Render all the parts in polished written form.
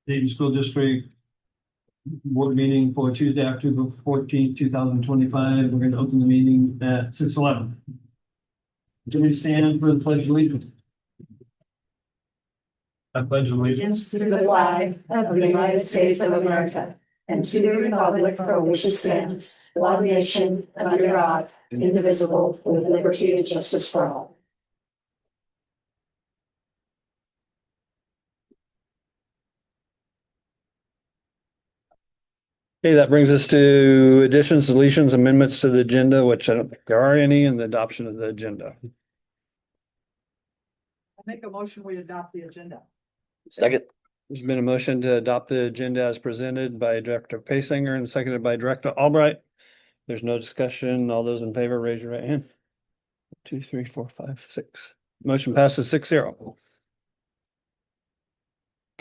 Dayton School District Board meeting for Tuesday, October 14th, 2025. We're going to open the meeting at 6:11. Can we stand for the pledge of allegiance? I pledge allegiance To the flag of the United States of America and to the republic for which it stands, one nation, under God, indivisible, with liberty and justice for all. Okay, that brings us to additions, deletions, amendments to the agenda, which I don't think there are any, and the adoption of the agenda. I make a motion, we adopt the agenda. Second. There's been a motion to adopt the agenda as presented by Director Paysinger and seconded by Director Albright. There's no discussion. All those in favor, raise your right hand. 2, 3, 4, 5, 6. Motion passes 6-0.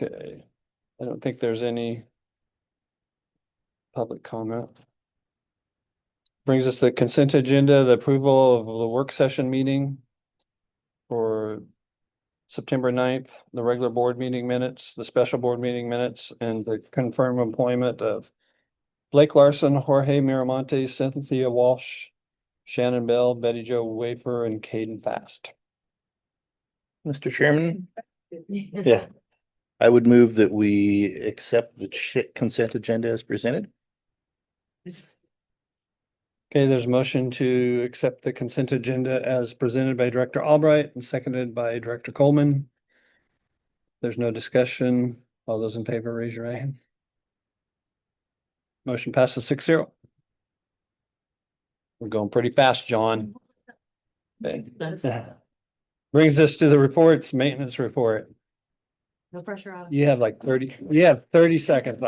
Okay. I don't think there's any public comment. Brings us to the consent agenda, the approval of the work session meeting for September 9th, the regular board meeting minutes, the special board meeting minutes, and the confirmed employment of Blake Larson, Jorge Miramonte, Cynthia Walsh, Shannon Bell, Betty Jo Wafer, and Caden Fast. Mr. Chairman, yeah, I would move that we accept the consent agenda as presented. Okay, there's a motion to accept the consent agenda as presented by Director Albright and seconded by Director Coleman. There's no discussion. All those in favor, raise your right hand. Motion passes 6-0. We're going pretty fast, John. Okay. Brings us to the reports, maintenance report. No pressure on. You have like 30 seconds.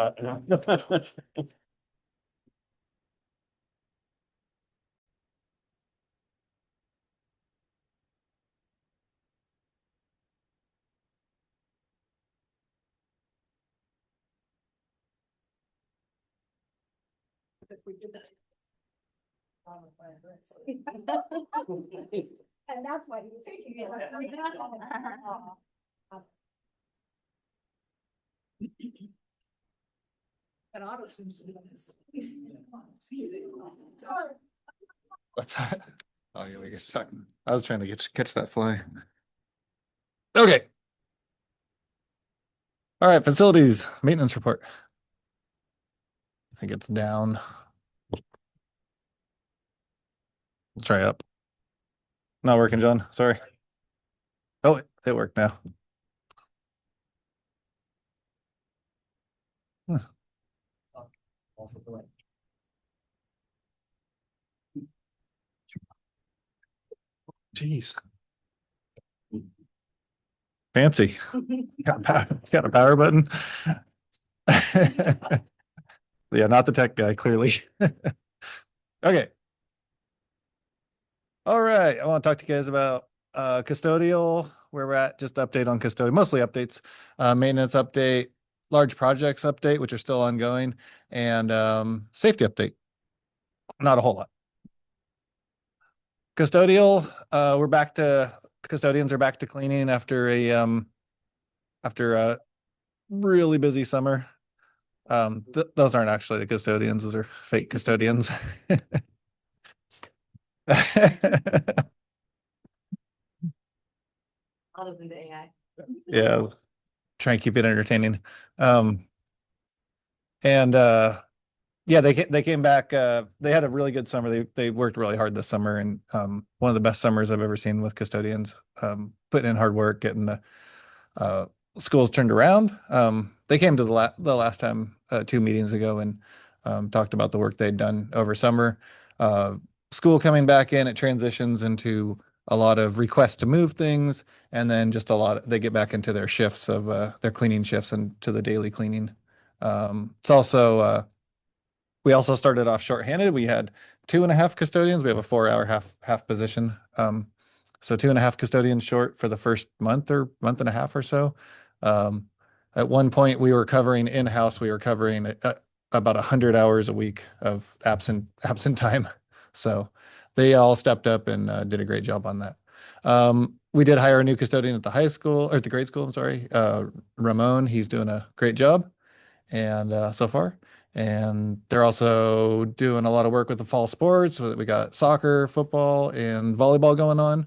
And that's why he was taking it. An auto seems to be this. What's that? Oh, yeah, we get stuck. I was trying to catch that fly. Okay. All right, facilities maintenance report. I think it's down. We'll try up. Not working, John. Sorry. Oh, it worked now. Jeez. Fancy. It's got a power button. Yeah, not the tech guy, clearly. Okay. All right. I want to talk to you guys about custodial, where we're at, just update on custodial, mostly updates, maintenance update, large projects update, which are still ongoing, and safety update. Not a whole lot. Custodial, custodians are back to cleaning after a really busy summer. Those aren't actually the custodians, those are fake custodians. Other than the AI. Yeah, try and keep it entertaining. Yeah, they came back. They had a really good summer. They worked really hard this summer, and one of the best summers I've ever seen with custodians. Putting in hard work, getting the schools turned around. They came to the last time 2 meetings ago and talked about the work they'd done over summer. School coming back in, it transitions into a lot of requests to move things, and then just they get back into their shifts of their cleaning shifts and to the daily cleaning. It's also we also started off shorthanded. We had 2.5 custodians. We have a 4-hour half position. So 2.5 custodians short for the first month or month and a half or so. At one point we were covering in-house, we were covering about 100 hours a week of absent time. So they all stepped up and did a great job on that. we did hire a new custodian at the high school, or at the grade school, I'm sorry. Ramon, he's doing a great job and so far. And they're also doing a lot of work with the fall sports. We got soccer, football, and volleyball going on.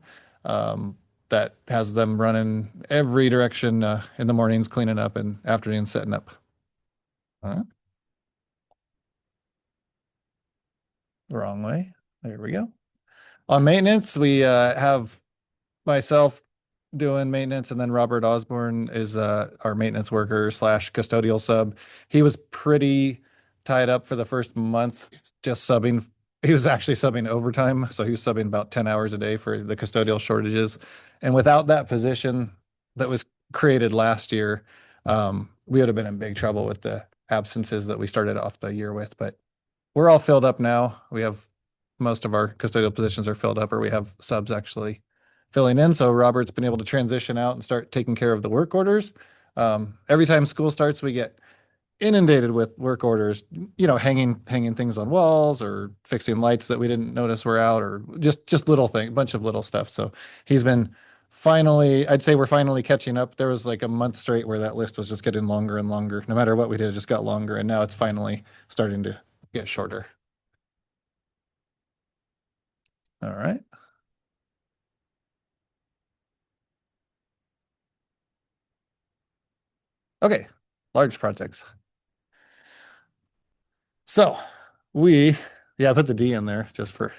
That has them running every direction in the mornings, cleaning up, and afternoons setting up. The wrong way. There we go. On maintenance, we have myself doing maintenance, and then Robert Osborne is our maintenance worker slash custodial sub. He was pretty tied up for the first month, just subbing. He was actually subbing overtime, so he was subbing about 10 hours a day for the custodial shortages. And without that position that was created last year, we would have been in big trouble with the absences that we started off the year with. But we're all filled up now. We have most of our custodial positions are filled up, or we have subs actually filling in. So Robert's been able to transition out and start taking care of the work orders. Every time school starts, we get inundated with work orders, hanging things on walls or fixing lights that we didn't notice were out, or just little thing, bunch of little stuff. So he's been finally, I'd say we're finally catching up. There was like a month straight where that list was just getting longer and longer. No matter what we did, it just got longer. And now it's finally starting to get shorter. All right. Okay, large projects. So I put the D in there just for.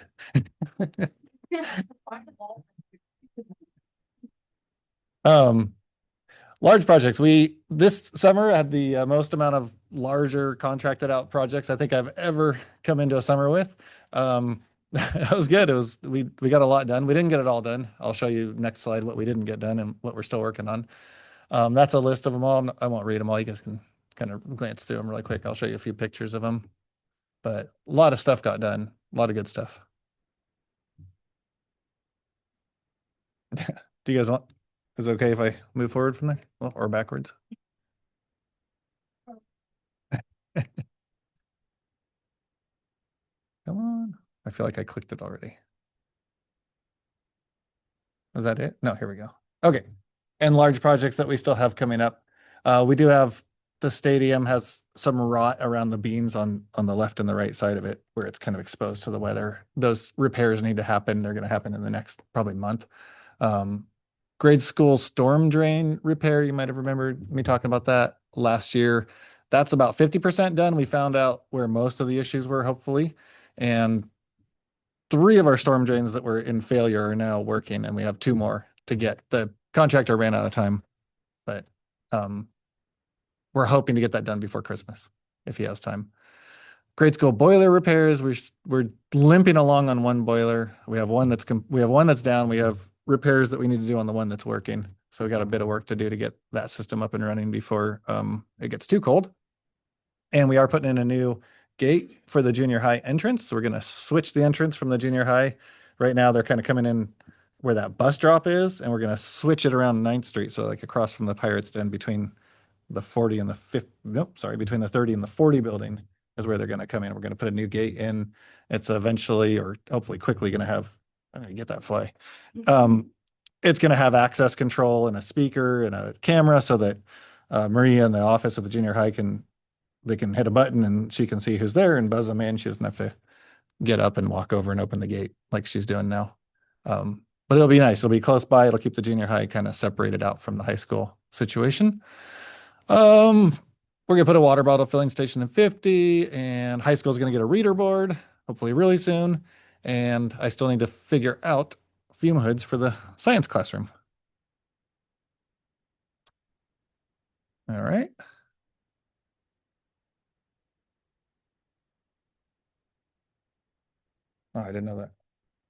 Large projects. We this summer had the most amount of larger contracted out projects I think I've ever come into a summer with. That was good. We got a lot done. We didn't get it all done. I'll show you next slide what we didn't get done and what we're still working on. That's a list of them all. I won't read them all. You guys can kind of glance through them really quick. I'll show you a few pictures of them. But a lot of stuff got done. A lot of good stuff. Do you guys want? Is it okay if I move forward from there? Well, or backwards? Come on. I feel like I clicked it already. Is that it? No, here we go. Okay. And large projects that we still have coming up. We do have the stadium has some rot around the beams on the left and the right side of it where it's kind of exposed to the weather. Those repairs need to happen. They're going to happen in the next probably month. Grade school storm drain repair. You might have remembered me talking about that last year. That's about 50% done. We found out where most of the issues were, hopefully. And 3 of our storm drains that were in failure are now working, and we have 2 more to get. The contractor ran out of time, but we're hoping to get that done before Christmas if he has time. Grade school boiler repairs. We're limping along on one boiler. We have one that's down. We have repairs that we need to do on the one that's working. So we got a bit of work to do to get that system up and running before it gets too cold. And we are putting in a new gate for the junior high entrance. So we're going to switch the entrance from the junior high. Right now they're kind of coming in where that bus drop is, and we're going to switch it around 9th Street. So like across from the Pirates Den between the 40 and the 50, between the 30 and the 40 building is where they're going to come in. We're going to put a new gate in. It's eventually, or hopefully quickly, going to have, I'm going to get that fly. It's going to have access control and a speaker and a camera so that Maria in the office at the junior high they can hit a button and she can see who's there and buzz them in. She doesn't have to get up and walk over and open the gate like she's doing now. But it'll be nice. It'll be close by. It'll keep the junior high kind of separated out from the high school situation. We're gonna put a water bottle filling station in 50, and high school is gonna get a reader board, hopefully really soon. And I still need to figure out fume hoods for the science classroom. All right. Oh, I didn't know that.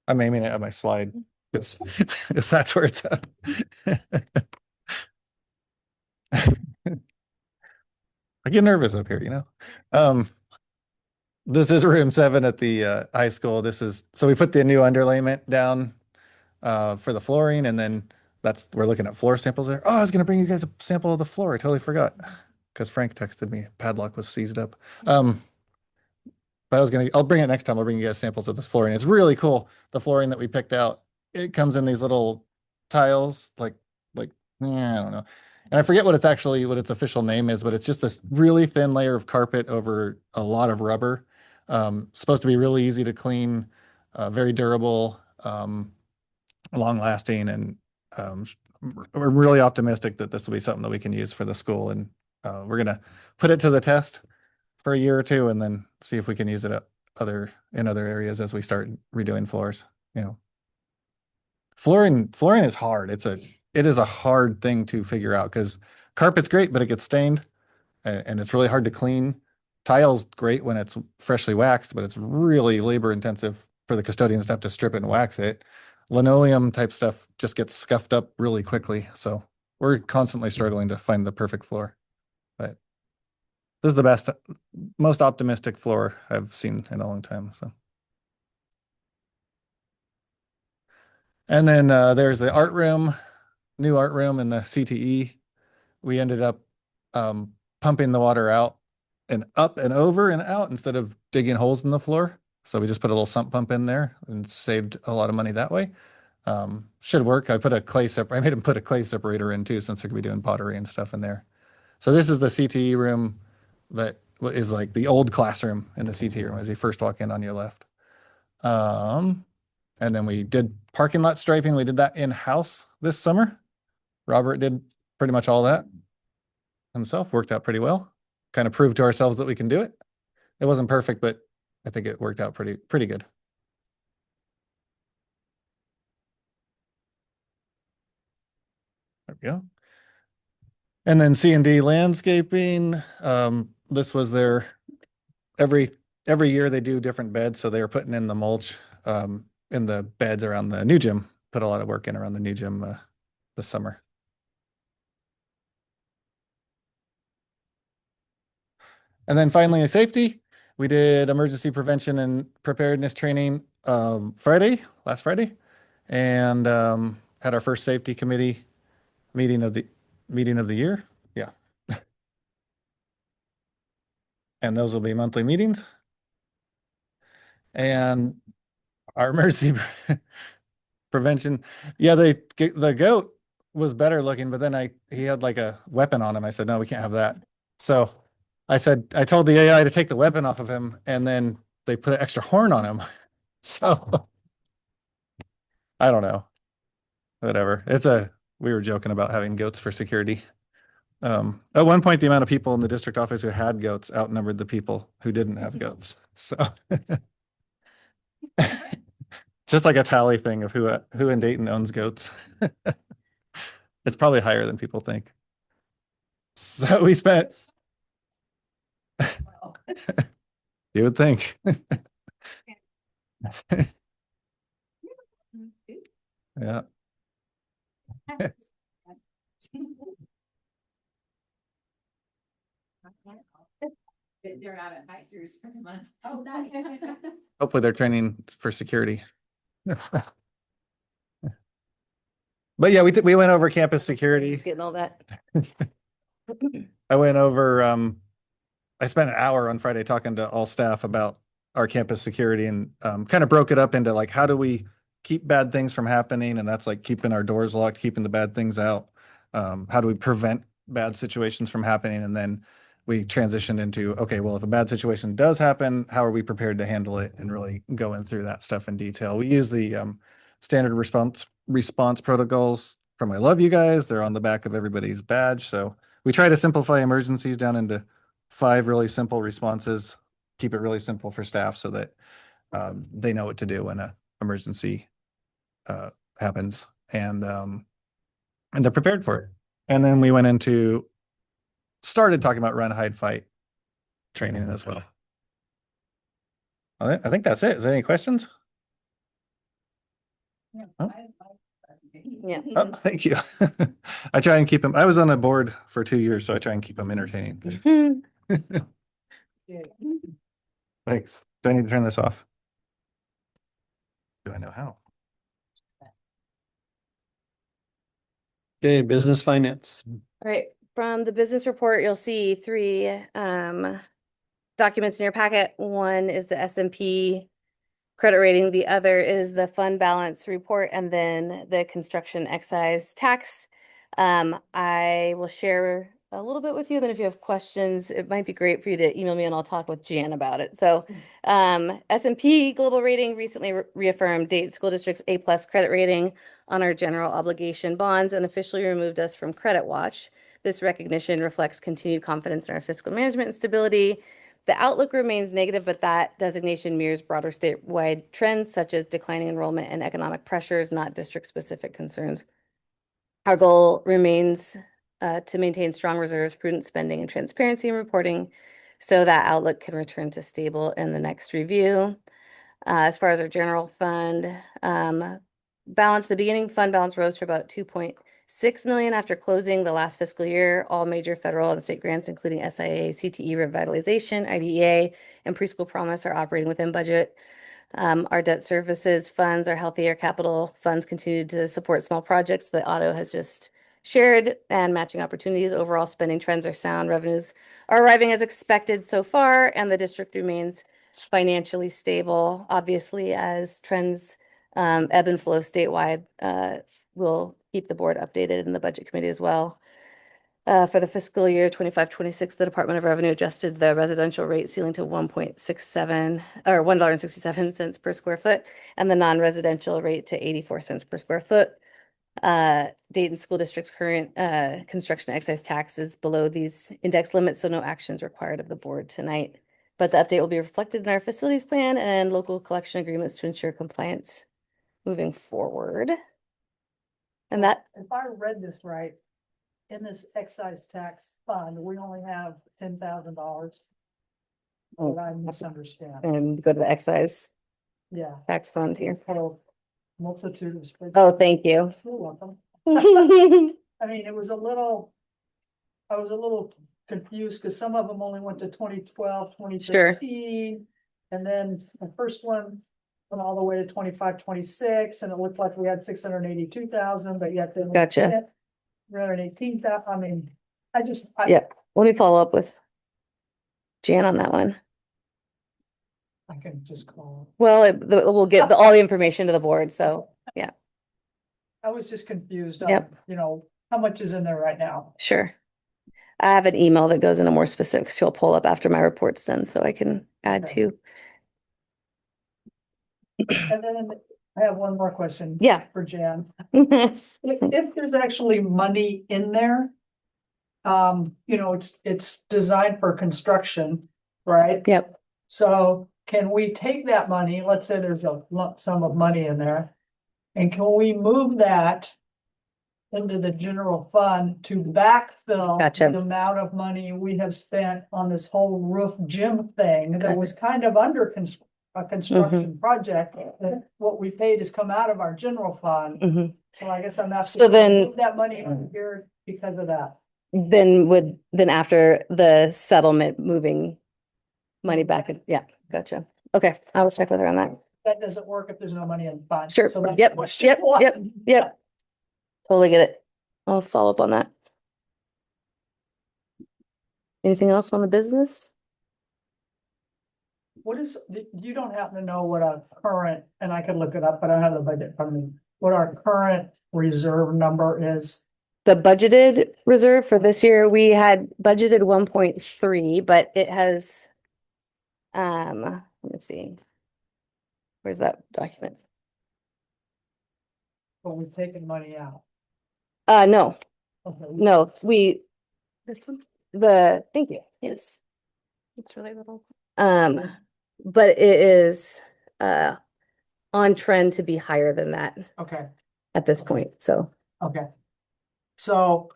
I'm aiming it at my slide. If that's where it's at. I get nervous up here. This is room 7 at the high school. So we put the new underlayment down for the flooring, and then we're looking at floor samples there. Oh, I was gonna bring you guys a sample of the floor. I totally forgot because Frank texted me padlock was seized up. But I'll bring it next time. I'll bring you guys samples of this flooring. It's really cool. The flooring that we picked out, it comes in these little tiles, I don't know. And I forget what its official name is, but it's just this really thin layer of carpet over a lot of rubber. Supposed to be really easy to clean, very durable, long lasting, and we're really optimistic that this will be something that we can use for the school. And we're gonna put it to the test for a year or two, and then see if we can use it in other areas as we start redoing floors. You know, flooring is hard. It is a hard thing to figure out because carpet's great, but it gets stained and it's really hard to clean. Tile's great when it's freshly waxed, but it's really labor intensive for the custodians to have to strip it and wax it. Linoleum type stuff just gets scuffed up really quickly. So we're constantly struggling to find the perfect floor. But this is the best, most optimistic floor I've seen in a long time. So. And then there's the art room, new art room in the CTE. We ended up pumping the water out and up and over and out instead of digging holes in the floor. So we just put a little sump pump in there and saved a lot of money that way. Should work. I made him put a clay separator in too, since they're gonna be doing pottery and stuff in there. So this is the CTE room that is like the old classroom in the CTE room as you first walk in on your left. And then we did parking lot striping. We did that in-house this summer. Robert did pretty much all that himself. Worked out pretty well. Kind of proved to ourselves that we can do it. It wasn't perfect, but I think it worked out pretty good. There we go. And then C&D landscaping. This was their every year they do different beds, so they were putting in the mulch in the beds around the new gym. Put a lot of work in around the new gym this summer. And then finally, safety. We did emergency prevention and preparedness training last Friday, and had our first safety committee meeting of the year. Yeah. And those will be monthly meetings. And our emergency prevention. Yeah, the goat was better looking, but then he had like a weapon on him. I said, no, we can't have that. So I told the AI to take the weapon off of him, and then they put an extra horn on him. So I don't know. Whatever. We were joking about having goats for security. At one point, the amount of people in the district office who had goats outnumbered the people who didn't have goats. So just like a tally thing of who in Dayton owns goats. It's probably higher than people think. So we spent, you would think. Yeah. They're out at Heiser's for the month. Hopefully they're training for security. But yeah, we went over campus security. Getting all that. I went over, I spent an hour on Friday talking to all staff about our campus security, and kind of broke it up into like, how do we keep bad things from happening? And that's like keeping our doors locked, keeping the bad things out. How do we prevent bad situations from happening? And then we transitioned into, okay, well, if a bad situation does happen, how are we prepared to handle it? And really going through that stuff in detail. We use the standard response protocols from I Love You Guys. They're on the back of everybody's badge. So we try to simplify emergencies down into 5 really simple responses, keep it really simple for staff so that they know what to do when an emergency happens, and they're prepared for it. And then we started talking about run, hide, fight training as well. I think that's it. Is there any questions? Oh. Yeah. Oh, thank you. I try and keep them. I was on a board for 2 years, so I try and keep them entertaining. Thanks. Do I need to turn this off? Do I know how? Okay, business finance. All right, from the business report, you'll see 3 documents in your packet. One is the S&P credit rating. The other is the fund balance report and then the construction excise tax. I will share a little bit with you, then if you have questions, it might be great for you to email me and I'll talk with Jan about it. So, S&P Global Rating recently reaffirmed Dayton School District's A+ credit rating on our general obligation bonds and officially removed us from credit watch. This recognition reflects continued confidence in our fiscal management and stability. The outlook remains negative, but that designation mirrors broader statewide trends such as declining enrollment and economic pressures, not district-specific concerns. Our goal remains to maintain strong reserves, prudent spending, and transparency in reporting so that outlook can return to stable in the next review. As far as our general fund balance, the beginning fund balance rose to about 2.6 million after closing the last fiscal year. All major federal and state grants, including SIA, CTE revitalization, IDEA, and preschool promise, are operating within budget. Our debt services funds, our healthier capital funds continue to support small projects that Otto has just shared and matching opportunities. Overall spending trends are sound. Revenues are arriving as expected so far, and the district remains financially stable. Obviously, as trends ebb and flow statewide, we'll keep the board updated in the budget committee as well. For the fiscal year 25-26, the Department of Revenue adjusted the residential rate ceiling to 1.67 or $1.67 per square foot, and the non-residential rate to 84 cents per square foot. Dayton School District's current construction excise tax is below these index limits, so no actions required of the board tonight. But the update will be reflected in our facilities plan and local collection agreements to ensure compliance moving forward. And that, If I read this right, in this excise tax fund, we only have $10,000. What I misunderstand. and go to the excise Yeah. tax fund here. Total multitude of. Oh, thank you. You're welcome. I mean, I was a little confused because some of them only went to 2012, 2013. And then the first one went all the way to 25, 26, and it looked like we had 682,000, but yet then. Gotcha. 318,000, I mean, Yeah, let me follow up with Jan on that one. I can just call. Well, we'll get all the information to the board, so, yeah, I was just confused Yep. on, how much is in there right now? sure. I have an email that goes into more specifics. She'll pull up after my report's done, so I can add Okay. to. And then I have one more question. Yeah. For Jan. If there's actually money in there, it's designed for construction, right? Yep, So can we take that money, let's say there's a lump sum of money in there, and can we move that into the general fund to backfill Gotcha. the amount of money we have spent on this whole roof gym thing that Gotcha. was kind of under a construction project? That what we paid has come out of our general fund. mhm. So I guess I'm asking. So then- move that money over here because of that. Then after the settlement, moving money back, yeah, gotcha. Okay, I will check with her on that. That doesn't work if there's no money in the fund. Sure, So that's yep, question yep, one. yep. Totally get it. I'll follow up on that. Anything else on the business? What is, you don't happen to know what our current, and I could look it up, but I don't have the budget in front of me, what our current reserve number is? The budgeted reserve for this year, we had budgeted 1.3, but it has, let me see. Where's that document? But we've taken money out. No, Okay. no, this one, thank you, yes. It's really little. But it is, on trend to be higher than that Okay, at this point, so. okay. So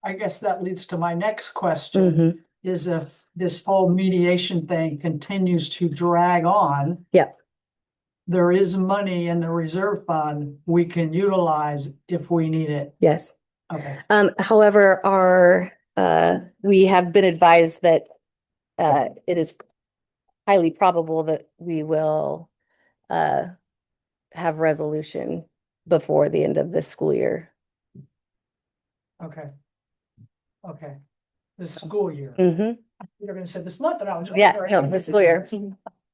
I guess that leads to my next question, Mhm. is if this whole mediation thing continues to drag on. Yep. There is money in the reserve fund we can utilize if we need it. Yes. Okay, However, we have been advised that it is highly probable that we will have resolution before the end of this school year. okay. Okay. This school year. Mm-hmm. You're gonna say this month and I was. Yeah, no, this school year.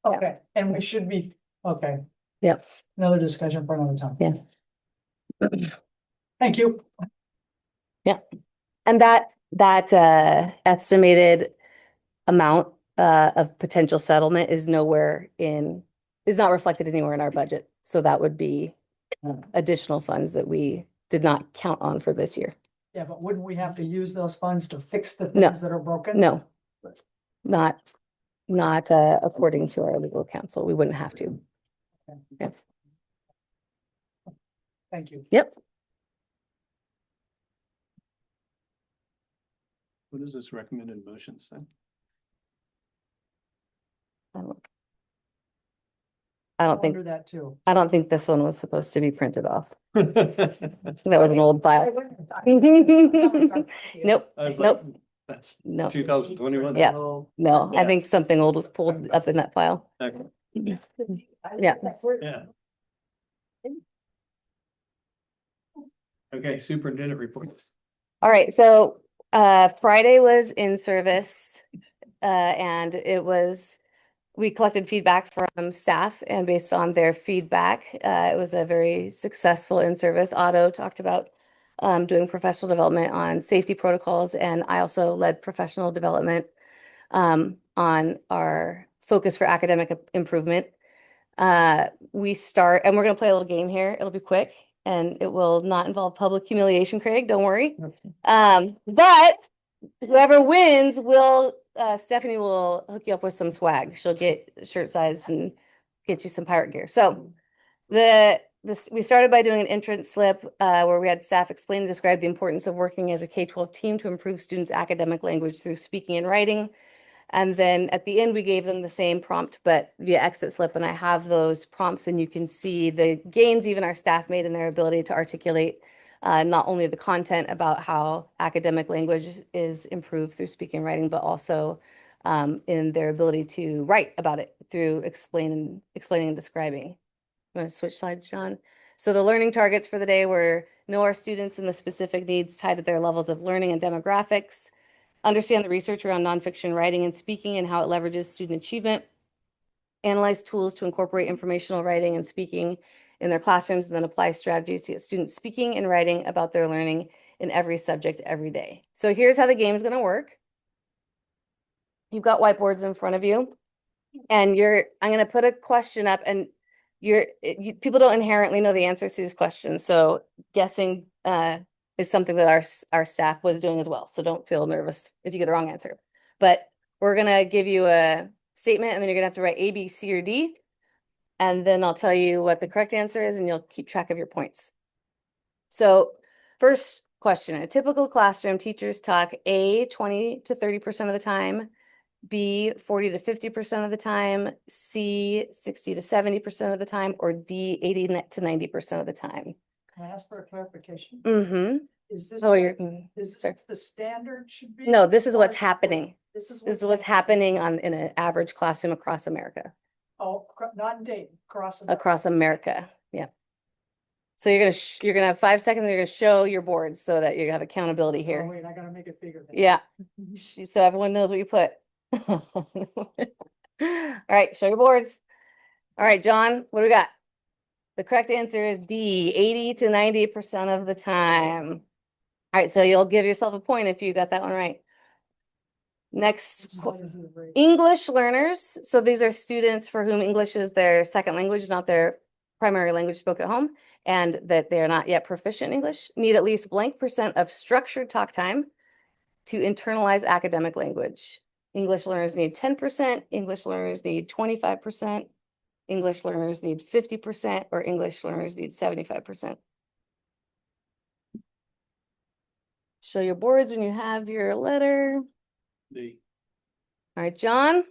Okay, and we should be Okay, Yep. another discussion for another time. Yeah. Thank you. And that estimated amount of potential settlement is not reflected anywhere in our budget. So that would be additional funds that we did not count on for this year. Yeah, but wouldn't we have to use those funds to fix the No. things that are broken? No, not according to our legal counsel. We wouldn't have to. Yeah. Thank you. Yep. What is this recommended motions then? I don't think, Wonder that too. I don't think this one was supposed to be printed off. That was an old file. Nope, I was like, nope, that's no, 2021. Yeah. Oh, no, I Yeah. think something old was pulled up in that file. Okay. Yeah. Yeah. Okay, superintendent reports. All right, so Friday was in service and we collected feedback from staff, and based on their feedback, it was a very successful in-service. Otto talked about doing professional development on safety protocols, and I also led professional development on our focus for academic improvement. And we're going to play a little game here. It'll be quick and it will not involve public humiliation, Craig, don't worry. But whoever wins Stephanie will hook you up with some swag. She'll get shirt size and get you some pirate gear. So we started by doing an entrance slip where we had staff explain and describe the importance of working as a K-12 team to improve students' academic language through speaking and writing. And then at the end, we gave them the same prompt, but via exit slip. And I have those prompts, and you can see the gains even our staff made in their ability to articulate not only the content about how academic language is improved through speaking and writing, but also in their ability to write about it through explaining and describing. You want to switch slides, John? So the learning targets for the day were know our students and the specific needs tied to their levels of learning and demographics, understand the research around nonfiction writing and speaking and how it leverages student achievement, analyze tools to incorporate informational writing and speaking in their classrooms, and then apply strategies to get students speaking and writing about their learning in every subject every day. So here's how the game is going to work. You've got whiteboards in front of you, and I'm going to put a question up, and people don't inherently know the answers to these questions. So guessing is something that our staff was doing as well. So don't feel nervous if you get the wrong answer. But we're going to give you a statement, and then you're going to have to write A, B, C, or D. And then I'll tell you what the correct answer is, and you'll keep track of your points. So first question, in a typical classroom, teachers talk A, 20 to 30% of the time, B, 40 to 50% of the time, C, 60 to 70% of the time, or D, 80 to 90% of the time. Can I ask for a clarification? Mm-hmm. Is this, Oh, is sorry. this the standard should be? No, this is or what's is it- happening. This is This is what's happening in an average classroom across America. Oh, not in Dayton, across. Across America, yeah. So you're gonna have 5 seconds. You're gonna show your boards so that you have accountability Oh, here. wait, I gotta make it bigger. then. Yeah, so everyone knows what you put. All right, show your boards. All right, John, what do we got? The correct answer is D, 80 to 90% of the time. All right, so you'll give yourself a point if you got that one right. Next, Which side is it raised? English learners. So these are students for whom English is their second language, not their primary language spoke at home, and that they are not yet proficient in English, need at least blank % of structured talk time to internalize academic language. English learners need 10%, English learners need 25%, English learners need 50%, or English learners need 75%. Show your boards when you have your letter. D. All right, John.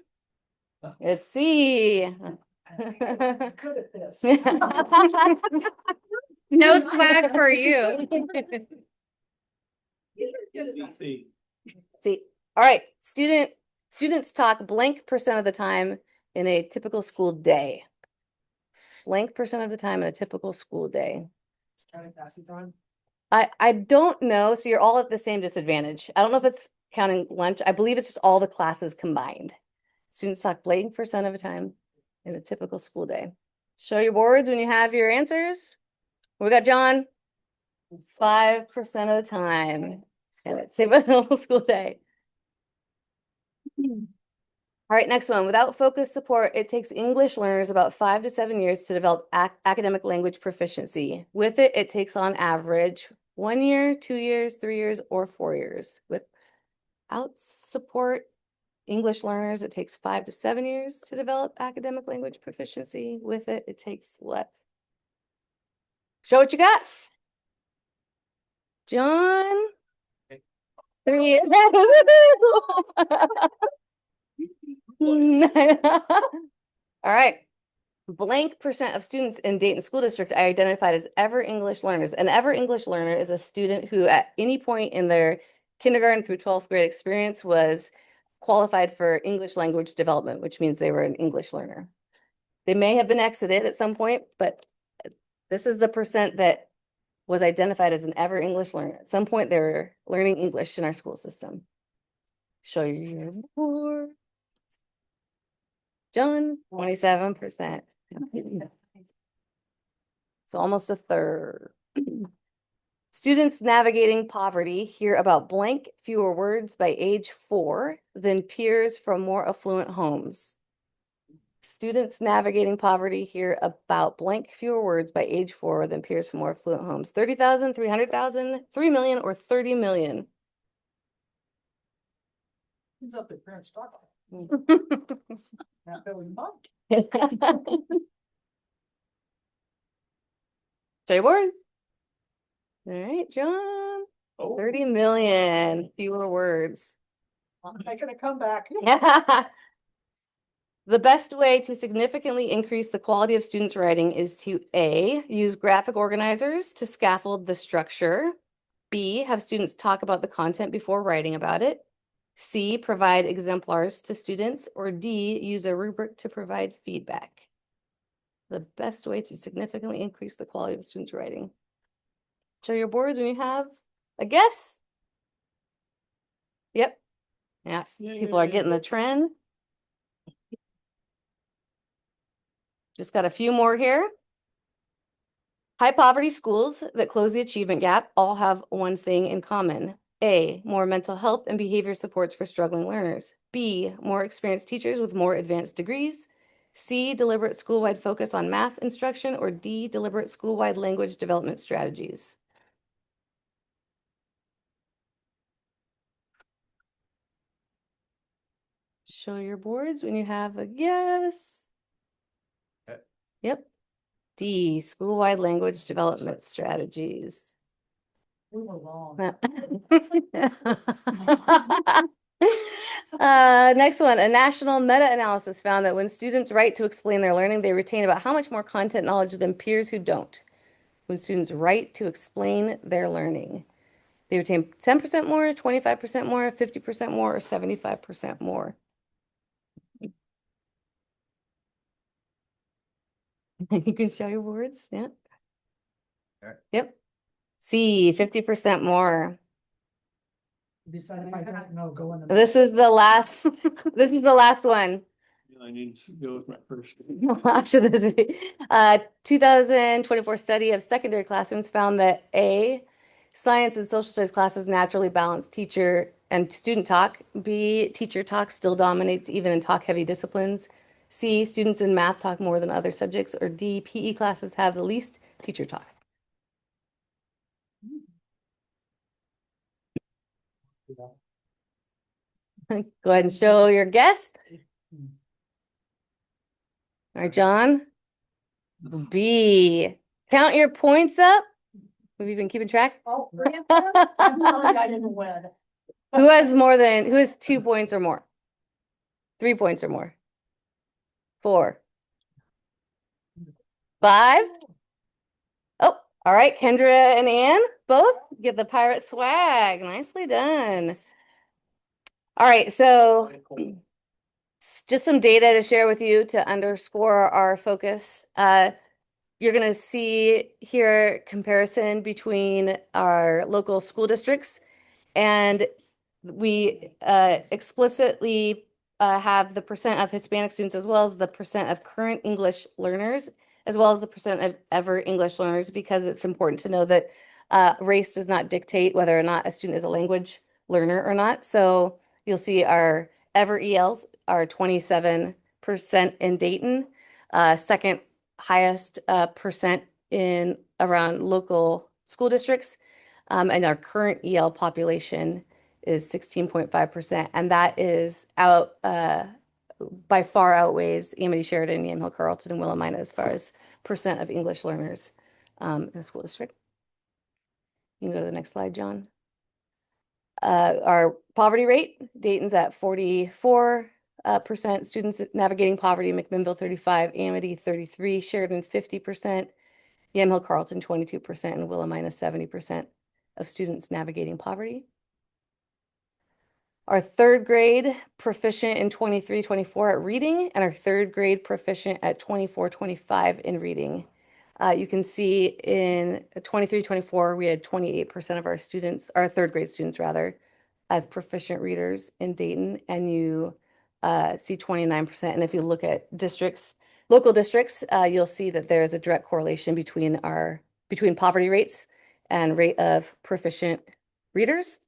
It's C. I'm good at this. No swag for you. C. See, all right, students talk blank % of the time in a typical school day. Blank % of the time in a typical school day. Counting passing time? I don't know, so you're all at the same disadvantage. I don't know if it's counting lunch. I believe it's just all the classes combined. Students talk blank % of the time in a typical school day. Show your boards when you have your answers. We got John. 5% of the time. And it's save a whole school day. All right, next one. Without focused support, it takes English learners about 5 to 7 years to develop academic language proficiency. With it, it takes on average 1 year, 2 years, 3 years, or 4 years. Without support, English learners, it takes 5 to 7 years to develop academic language proficiency. With it, it takes what? Show what you got. John. 3. All right. Blank percent of students in Dayton School District are identified as ever English learners. An ever English learner is a student who at any point in their kindergarten through 12th grade experience was qualified for English language development, which means they were an English learner. They may have been exited at some point, but this is the percent that was identified as an ever English learner. At some point, they were learning English in our school system. Show your board. John, 27%. So almost a third. Students navigating poverty hear about blank fewer words by age 4 than peers from more affluent homes. Students navigating poverty hear about blank fewer words by age 4 than peers from more affluent homes. 30,000, 300,000, 3 million, or 30 million. He's up at Grand Stockholm. Not Billy Monk. Jay boards. All right, John. 30 million fewer words. I'm making a comeback. The best way to significantly increase the quality of students' writing is to A, use graphic organizers to scaffold the structure. B, have students talk about the content before writing about it. C, provide exemplars to students. Or D, use a rubric to provide feedback. The best way to significantly increase the quality of students' writing. Show your boards when you have a guess. Yep. Yeah, people are getting the trend. Just got a few more here. High poverty schools that close the achievement gap all have one thing in common. A, more mental health and behavior supports for struggling learners. B, more experienced teachers with more advanced degrees. C, deliberate school-wide focus on math instruction. Or D, deliberate school-wide language development strategies. Show your boards when you have a guess. Yep. D, school-wide language development strategies. We were wrong. Next one, a national meta-analysis found that when students write to explain their learning, they retain about how much more content knowledge than peers who don't. When students write to explain their learning, they retain 10% more, 25% more, 50% more, or 75% more. You can show your words, yeah. Yep. C, 50% more. Decide if I don't know, go in the. This is the last, this is the last one. I need to go with my first. Should this be? 2024 study of secondary classrooms found that A, science and social studies classes naturally balance teacher and student talk. B, teacher talk still dominates even in talk-heavy disciplines. C, students in math talk more than other subjects. Or D, PE classes have the least teacher talk. Go ahead and show your guess. All right, John. It's B. Count your points up. Have you been keeping track? Oh, really? I'm sorry, I didn't win. Who has 2 points or more? 3 points or more? 4. 5. Oh, all right. Kendra and Ann both get the pirate swag. Nicely done. All right, so just some data to share with you to underscore our focus. You're going to see here comparison between our local school districts, and we explicitly have the percent of Hispanic students as well as the percent of current English learners as well as the percent of ever English learners, because it's important to know that race does not dictate whether or not a student is a language learner or not. So you'll see our ever ELs are 27% in Dayton, second highest percent in around local school districts. And our current EL population is 16.5%. And that is by far outweighs Amity Sheridan, Yamhill Carlton, and Willamina as far as percent of English learners in the school district. You can go to the next slide, John. Our poverty rate, Dayton's at 44%, students navigating poverty, McMinnville 35, Amity 33, Sheridan 50%, Yamhill Carlton 22%, and Willamina 70% of students navigating poverty. Our third grade proficient in 23-24 at reading, and our third grade proficient at 24-25 in reading. You can see in 23-24, we had 28% of our students, our third grade students rather, as proficient readers in Dayton, and you see 29%. And if you look at districts, local districts, you'll see that there is a direct correlation between poverty rates and rate of proficient readers.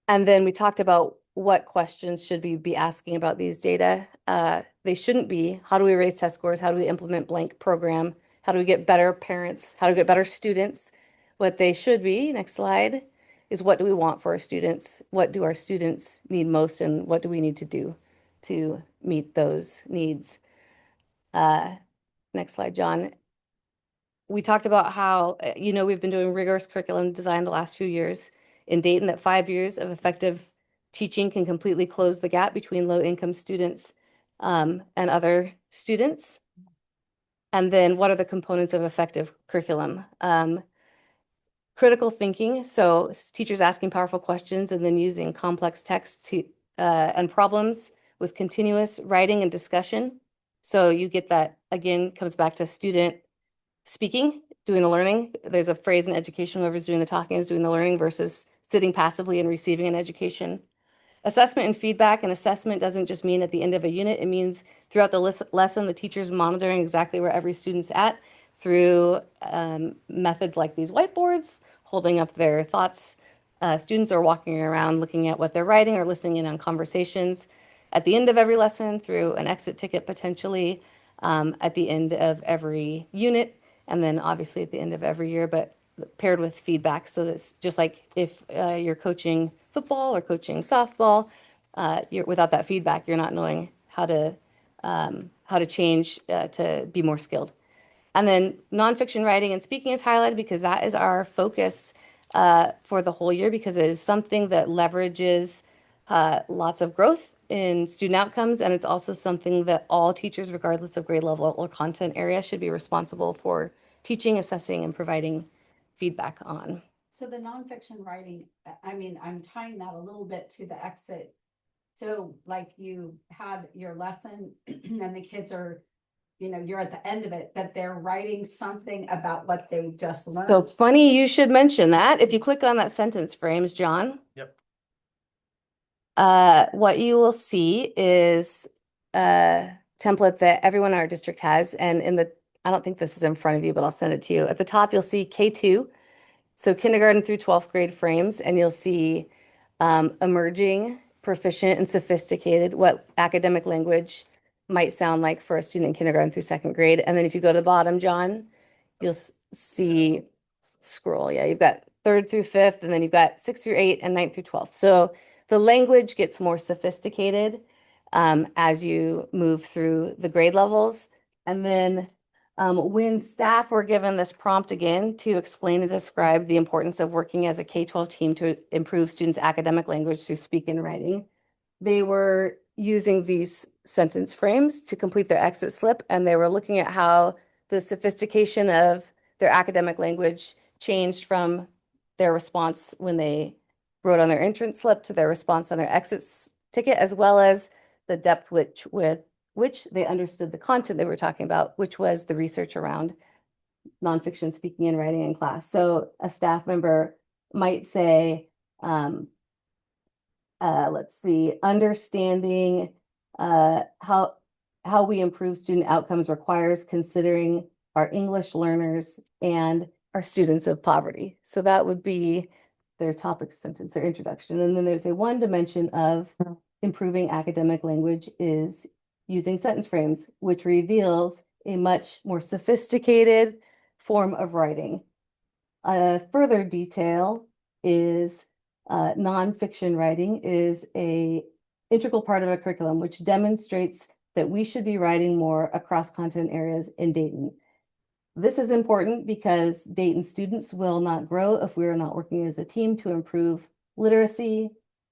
And then we talked about what questions should we be asking about these data. They shouldn't be, how do we raise test scores? How do we implement blank program? How do we get better parents? How do we get better students? What they should be, next slide, is what do we want for our students? What do our students need most, and what do we need to do to meet those needs? Next slide, John. We talked about how, we've been doing rigorous curriculum design the last few years in Dayton, that 5 years of effective teaching can completely close the gap between low-income students and other students. And then what are the components of effective curriculum? Critical thinking, so teachers asking powerful questions and then using complex text and problems with continuous writing and discussion. So you get that, again, comes back to student speaking, doing the learning. There's a phrase in education, whoever's doing the talking is doing the learning versus sitting passively and receiving an education. Assessment and feedback, and assessment doesn't just mean at the end of a unit, it means throughout the lesson, the teacher's monitoring exactly where every student's at through methods like these whiteboards, holding up their thoughts. Students are walking around looking at what they're writing or listening in on conversations at the end of every lesson through an exit ticket potentially at the end of every unit, and then obviously at the end of every year, but paired with feedback. So that's just like if you're coaching football or coaching softball, without that feedback, you're not knowing how to change to be more skilled. And then nonfiction writing and speaking is highlighted because that is our focus for the whole year, because it is something that leverages lots of growth in student outcomes. And it's also something that all teachers, regardless of grade level or content area, should be responsible for teaching, assessing, and providing feedback on. So the nonfiction writing, I mean, I'm tying that a little bit to the exit. So like you had your lesson and the kids are, you're at the end of it, that they're writing something about what they just learned. So funny you should mention that. If you click on that sentence frames, John. Yep. What you will see is a template that everyone in our district has. And I don't think this is in front of you, but I'll send it to you. At the top, you'll see K2. So kindergarten through 12th grade frames, and you'll see emerging, proficient, and sophisticated, what academic language might sound like for a student in kindergarten through 2nd grade. And then if you go to the bottom, John, you'll see, scroll, yeah, you've got 3rd through 5th, and then you've got 6th through 8th and 9th through 12th. So the language gets more sophisticated as you move through the grade levels. And then when staff were given this prompt again to explain and describe the importance of working as a K-12 team to improve students' academic language through speaking and writing, they were using these sentence frames to complete their exit slip, and they were looking at how the sophistication of their academic language changed from their response when they wrote on their entrance slip to their response on their exit ticket, as well as the depth with which they understood the content they were talking about, which was the research around nonfiction speaking and writing in class. So a staff member might say, let's see, understanding how how we improve student outcomes requires considering our English learners and our students of poverty. So that would be their topic sentence, their introduction. And then there's a one dimension of improving academic language is using sentence frames, which reveals a much more sophisticated form of writing. A further detail is nonfiction writing is a integral part of a curriculum, which demonstrates that we should be writing more across content areas in Dayton. This is important because Dayton students will not grow if we are not working as a team to improve literacy.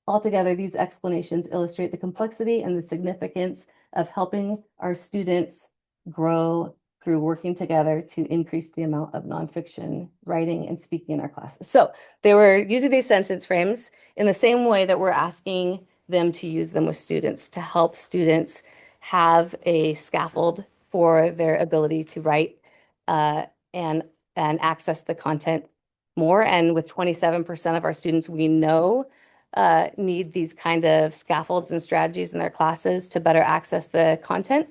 Altogether, these explanations illustrate the complexity and the significance of helping our students grow through working together to increase the amount of nonfiction writing and speaking in our classes. So they were using these sentence frames in the same way that we're asking them to use them with students to help students have a scaffold for their ability to write uh, and access the content more. And with 27% of our students we know need these kind of scaffolds and strategies in their classes to better access the content.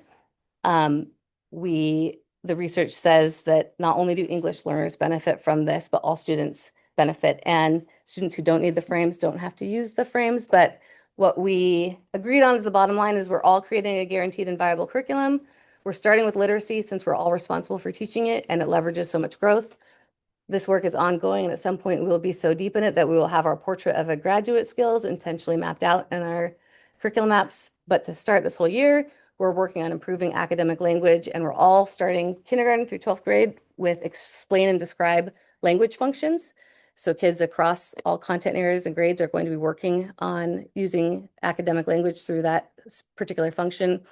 The research says that not only do English learners benefit from this, but all students benefit. And students who don't need the frames don't have to use the frames. But what we agreed on as the bottom line is we're all creating a guaranteed and viable curriculum. We're starting with literacy since we're all responsible for teaching it and it leverages so much growth. This work is ongoing, and at some point we will be so deep in it that we will have our portrait of a graduate skills intentionally mapped out in our curriculum maps. But to start this whole year, we're working on improving academic language, and we're all starting kindergarten through 12th grade with explain and describe language functions. So kids across all content areas and grades are going to be working on using academic language through that particular function.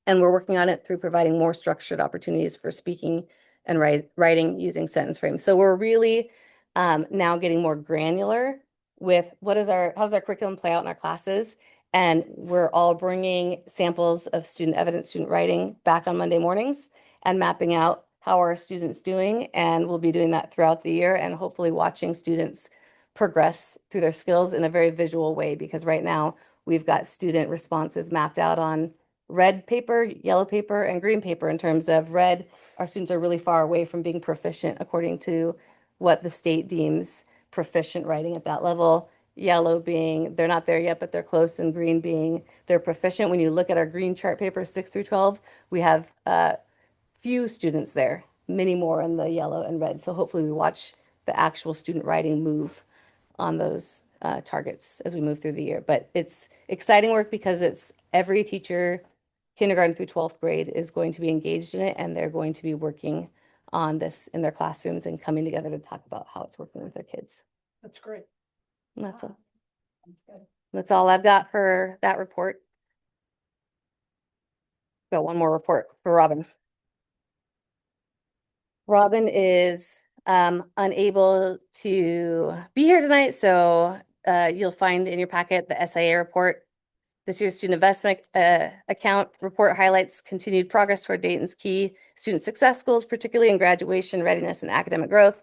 And we're working on it through providing more structured opportunities for speaking and writing using sentence frames. So we're really now getting more granular with how does our curriculum play out in our classes? And we're all bringing samples of student evidence, student writing back on Monday mornings and mapping out how are students doing. And we'll be doing that throughout the year and hopefully watching students progress through their skills in a very visual way, because right now we've got student responses mapped out on red paper, yellow paper, and green paper. In terms of red, our students are really far away from being proficient according to what the state deems proficient writing at that level. Yellow being they're not there yet, but they're close, and green being they're proficient. When you look at our green chart paper, 6 through 12, we have few students there, many more in the yellow and red. So hopefully we watch the actual student writing move on those targets as we move through the year. But it's exciting work because it's every teacher, kindergarten through 12th grade, is going to be engaged in it, and they're going to be working on this in their classrooms and coming together to talk about how it's working with their kids. That's great. And that's all. Sounds good. That's all I've got for that report. Got one more report for Robin. Robin is unable to be here tonight, so you'll find in your packet the SIA report. This year's student investment account report highlights continued progress toward Dayton's key student success goals, particularly in graduation, readiness, and academic growth.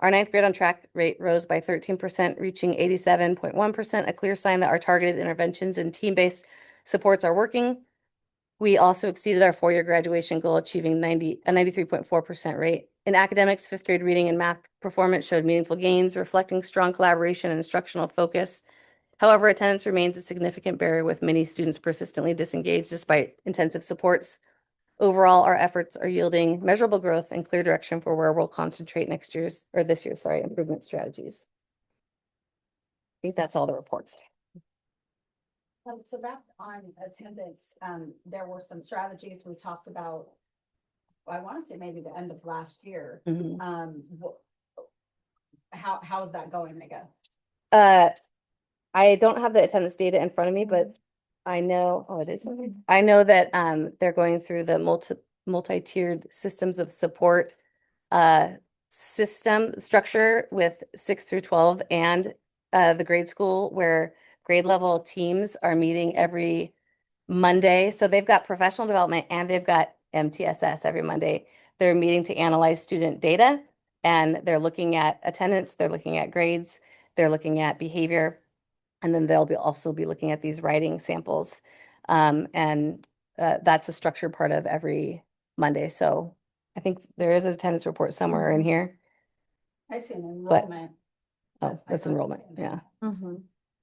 Our 9th grade on track rate rose by 13%, reaching 87.1%, a clear sign that our targeted interventions and team-based supports are working. We also exceeded our 4-year graduation goal, achieving a 93.4% rate. In academics, 5th grade reading and math performance showed meaningful gains, reflecting strong collaboration and instructional focus. However, attendance remains a significant barrier, with many students persistently disengaged despite intensive supports. Overall, our efforts are yielding measurable growth and clear direction for where we'll concentrate this year's improvement strategies. I think that's all the reports. So back on attendance, there were some strategies we talked about. I want to say maybe the end of last year. How is that going, Megan? I don't have the attendance data in front of me, but I know, it is. I know that they're going through the multi-tiered systems of support system structure with 6 through 12 and the grade school, where grade level teams are meeting every Monday. So they've got professional development and they've got MTSS every Monday. They're meeting to analyze student data, and they're looking at attendance, they're looking at grades, they're looking at behavior, and then they'll also be looking at these writing samples. And that's a structured part of every Monday. So I think there is an attendance report somewhere in here. I see an But- enrollment. Oh, I that's thought you enrollment. said that. Yeah.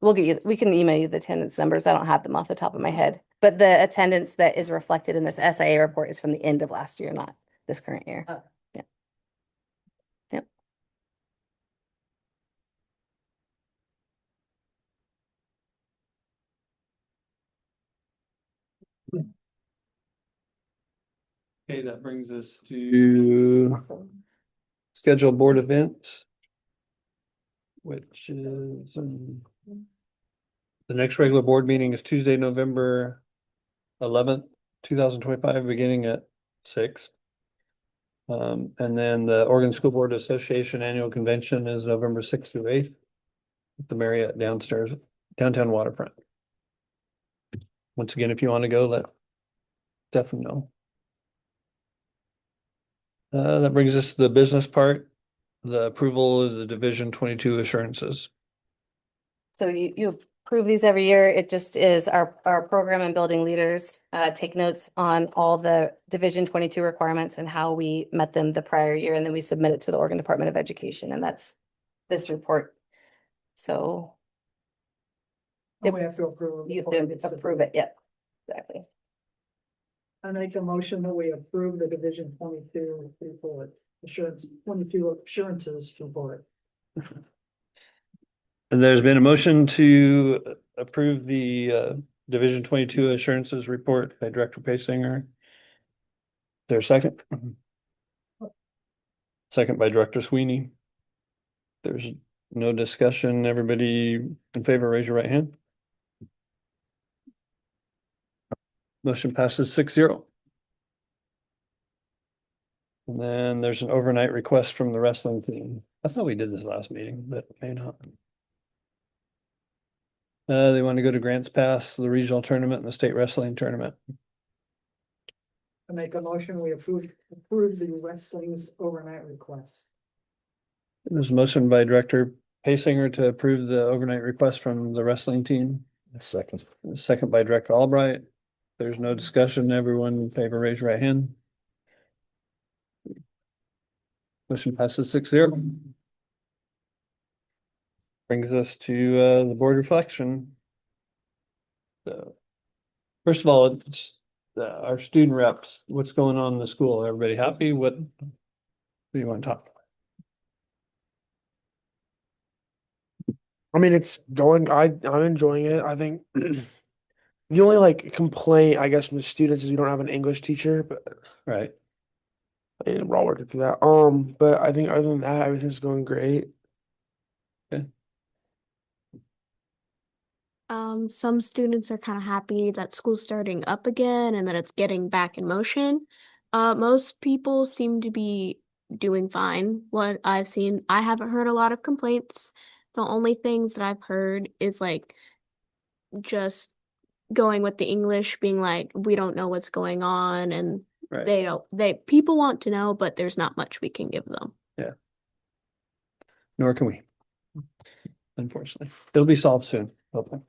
We'll get you, we can email you the attendance numbers. I don't have them off the top of my head. But the attendance that is reflected in this SIA report is from the end of last year, not this current year. Oh. Yeah. Yep. Okay, that brings us to scheduled board events. Which is, the next regular board meeting is Tuesday, November 11th, 2025, beginning at 6. And then the Oregon School Board Association Annual Convention is November 6th through 8th. At the Marriott downstairs, downtown waterfront. Once again, if you want to go, let definitely know. That brings us to the business part. The approval is the Division 22 assurances. So you approve these every year. It just is our program and building leaders take notes on all the Division 22 requirements and how we met them the prior year, and then we submit it to the Oregon Department of Education, and that's this report. So And we have to approve. you before have gets to approve it. Yep, exactly. I make a motion that we approve the Division 22 report, assurance, 22 assurances report. And there's been a motion to approve the Division 22 assurances report by Director Paysinger. There's a second? Second by Director Sweeney. There's no discussion. Everybody in favor, raise your right hand. Motion passes 6-0. And then there's an overnight request from the wrestling team. I thought we did this last meeting, but may not. They want to go to Grants Pass, the regional tournament and the state wrestling tournament. I make a motion, we approve the wrestling's overnight request. There's a motion by Director Paysinger to approve the overnight request from the wrestling team. Second. Second by Director Albright. There's no discussion. Everyone in favor, raise your right hand. Motion passes 6-0. Brings us to the board reflection. So, first of all, it's our student reps. What's going on in the school? Everybody happy? What do you want to talk about? I mean, it's going, I'm enjoying it. I think the only like complaint, I guess, from the students is we don't have an English teacher, but Right. we're all working through that. But I think other than that, everything's going great. Some students are kind of happy that school's starting up again and that it's getting back in motion. Most people seem to be doing fine. What I've seen, I haven't heard a lot of complaints. The only things that I've heard is like just going with the English, being like, we don't know what's going on, and Right. people want to know, but there's not much we can give them. Nor can we. Unfortunately, it'll be solved soon, hopefully.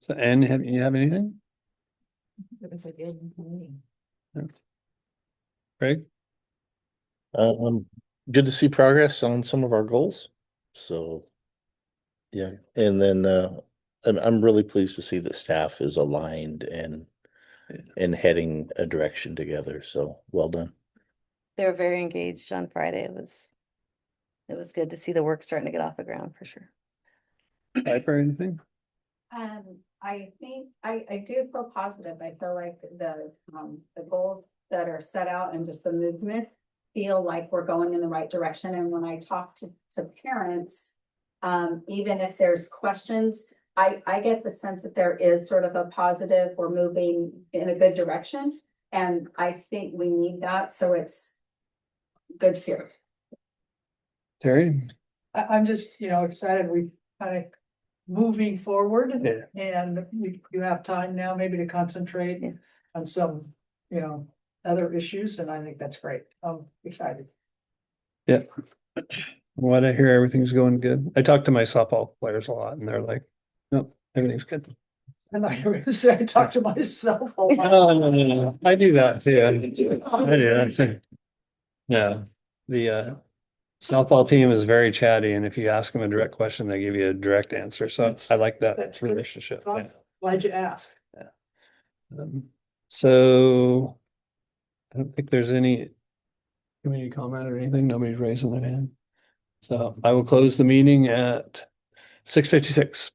So, Anne, you have anything? It was a good meeting. Craig? Good to see progress on some of our goals. So, yeah, and then I'm really pleased to see that staff is aligned and heading a direction together. So well done. They were very engaged on Friday. It was good to see the work starting to get off the ground for sure. Piper, anything? I think I do feel positive. I feel like the goals that are set out and just the movement feel like we're going in the right direction. And when I talk to parents, even if there's questions, I get the sense that there is sort of a positive, we're moving in a good direction. And I think we need that. So it's good to hear. Terry? I'm just, excited. We kind of moving forward. Yeah. And you have time now maybe to concentrate on some, other issues, and I think that's great. I'm excited. Yeah. What I hear, everything's going good. I talk to my softball players a lot and they're like, nope, everything's good. And I was gonna say, I talk to myself. a lot. No. I do that too. I do that too. No, the softball team is very chatty, and if you ask them a direct question, they give you a direct answer. So I like that That's great. relationship. I'm Yeah. Glad you asked. So I don't think there's any community comment or anything. Nobody's raising their hand. So I will close the meeting at 6:56.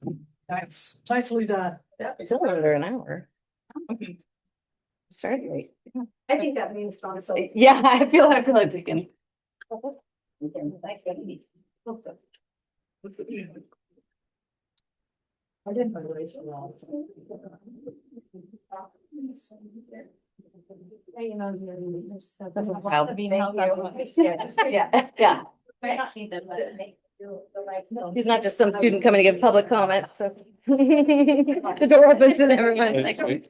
Nice, nicely done. Yeah. It's only under an hour. Started late. I think that means also. Yeah, I feel like we can. I didn't raise it wrong. You know, there's. Wow. Yeah, yeah. He's not just some student coming to give public comment, so. The door opens and everyone like.